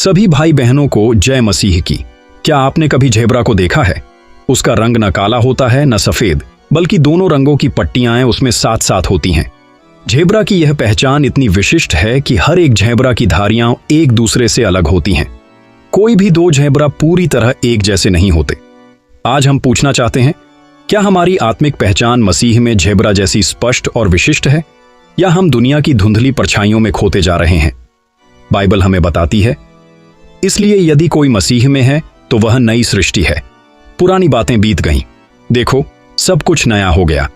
सभी भाई बहनों को जय मसीह की। क्या आपने कभी ज़ेब्रा को देखा है? उसका रंग न काला होता है न सफेद, बल्कि दोनों रंगों की पट्टियां उसमें साथ साथ होती हैं। ज़ेब्रा की यह पहचान इतनी विशिष्ट है कि हर एक ज़ेब्रा की धारियां एक दूसरे से अलग होती हैं। कोई भी दो ज़ेब्रा पूरी तरह एक जैसे नहीं होते। आज हम पूछना चाहते हैं, क्या हमारी आत्मिक पहचान मसीह में ज़ेब्रा जैसी स्पष्ट और विशिष्ट है, या हम दुनिया की धुंधली परछाइयों में खोते जा रहे हैं? बाइबल हमें बताती है, इसलिए यदि कोई मसीह में है तो वह नई सृष्टि है, पुरानी बातें बीत गईं, देखो सब कुछ नया हो गया।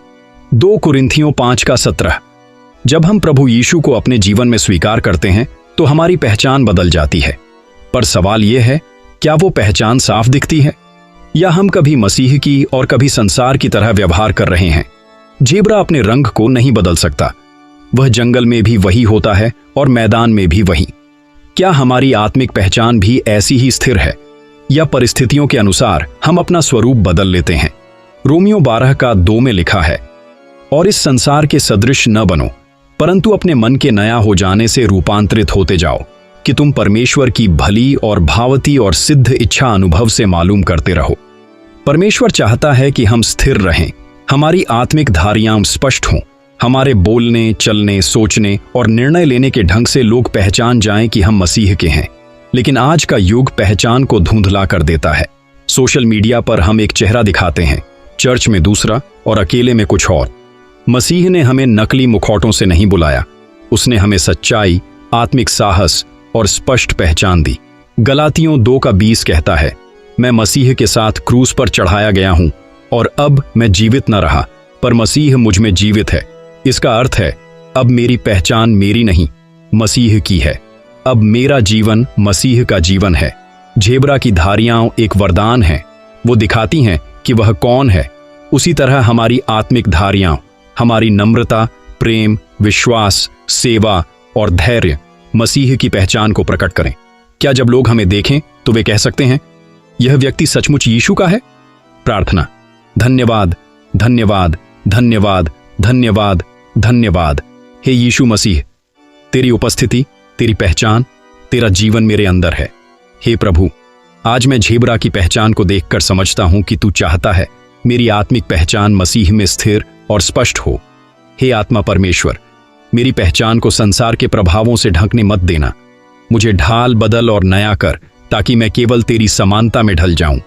2 कुरिन्थियों 5:17। जब हम प्रभु यीशु को अपने जीवन में स्वीकार करते हैं तो हमारी पहचान बदल जाती है। पर सवाल यह है, क्या वो पहचान साफ दिखती है, या हम कभी मसीह की और कभी संसार की तरह व्यवहार कर रहे हैं? ज़ेब्रा अपने रंग को नहीं बदल सकता। वह जंगल में भी वही होता है और मैदान में भी वही। क्या हमारी आत्मिक पहचान भी ऐसी ही स्थिर है, या परिस्थितियों के अनुसार हम अपना स्वरूप बदल लेते हैं? रोमियो 12:2 में लिखा है, और इस संसार के सदृश न बनो, परंतु अपने मन के नया हो जाने से रूपांतरित होते जाओ, कि तुम परमेश्वर की भली और भावती और सिद्ध इच्छा अनुभव से मालूम करते रहो। परमेश्वर चाहता है कि हम स्थिर रहें, हमारी आत्मिक धारियां स्पष्ट हों, हमारे बोलने, चलने, सोचने और निर्णय लेने के ढंग से लोग पहचान जाएं कि हम मसीह के हैं। लेकिन आज का युग पहचान को धुंधला कर देता है। सोशल मीडिया पर हम एक चेहरा दिखाते हैं, चर्च में दूसरा और अकेले में कुछ और। मसीह ने हमें नकली मुखौटों से नहीं बुलाया, उसने हमें सच्चाई, आत्मिक साहस और स्पष्ट पहचान दी। गलातियों 2:20 कहता है, मैं मसीह के साथ क्रूस पर चढ़ाया गया हूं, और अब मैं जीवित न रहा, पर मसीह मुझ में जीवित है। इसका अर्थ है, अब मेरी पहचान मेरी नहीं, मसीह की है। अब मेरा जीवन मसीह का जीवन है। ज़ेब्रा की धारियां एक वरदान है, वो दिखाती हैं कि वह कौन है। उसी तरह हमारी आत्मिक धारियां, हमारी नम्रता, प्रेम, विश्वास, सेवा और धैर्य मसीह की पहचान को प्रकट करें। क्या जब लोग हमें देखें तो वे कह सकते हैं, यह व्यक्ति सचमुच यीशु का है? प्रार्थना। धन्यवाद, धन्यवाद, धन्यवाद, धन्यवाद, धन्यवाद। हे यीशु मसीह, तेरी उपस्थिति, तेरी पहचान, तेरा जीवन मेरे अंदर है। हे प्रभु, आज मैं ज़ेब्रा की पहचान को देखकर समझता हूं कि तू चाहता है मेरी आत्मिक पहचान मसीह में स्थिर और स्पष्ट हो। हे आत्मा परमेश्वर, मेरी पहचान को संसार के प्रभावों से ढकने मत देना। मुझे ढाल, बदल और नया कर, ताकि मैं केवल तेरी समानता में ढल जाऊं।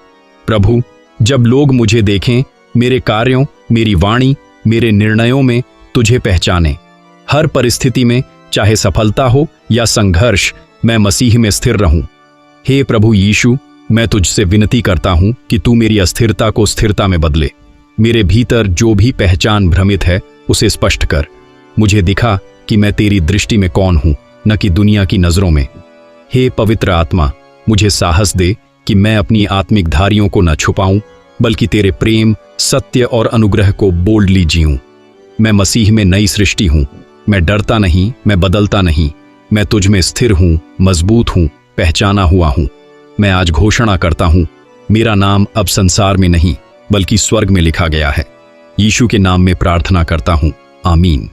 प्रभु, जब लोग मुझे देखें, मेरे कार्यों, मेरी वाणी, मेरे निर्णयों में तुझे पहचाने। हर परिस्थिति में, चाहे सफलता हो या संघर्ष, मैं मसीह में स्थिर रहूं। हे प्रभु यीशु, मैं तुझसे विनती करता हूं कि तू मेरी अस्थिरता को स्थिरता में बदले। मेरे भीतर जो भी पहचान भ्रमित है उसे स्पष्ट कर। मुझे दिखा कि मैं तेरी दृष्टि में कौन हूं, न कि दुनिया की नजरों में। हे पवित्र आत्मा, मुझे साहस दे कि मैं अपनी आत्मिक धारियों को न छुपाऊं, बल्कि तेरे प्रेम, सत्य और अनुग्रह को बोल्डली जीऊं। मैं मसीह में नई सृष्टि हूं। मैं डरता नहीं, मैं बदलता नहीं। मैं तुझ में स्थिर हूं, मजबूत हूं, पहचाना हुआ हूं। मैं आज घोषणा करता हूं, मेरा नाम अब संसार में नहीं बल्कि स्वर्ग में लिखा गया है। यीशु के नाम में प्रार्थना करता हूं, आमीन।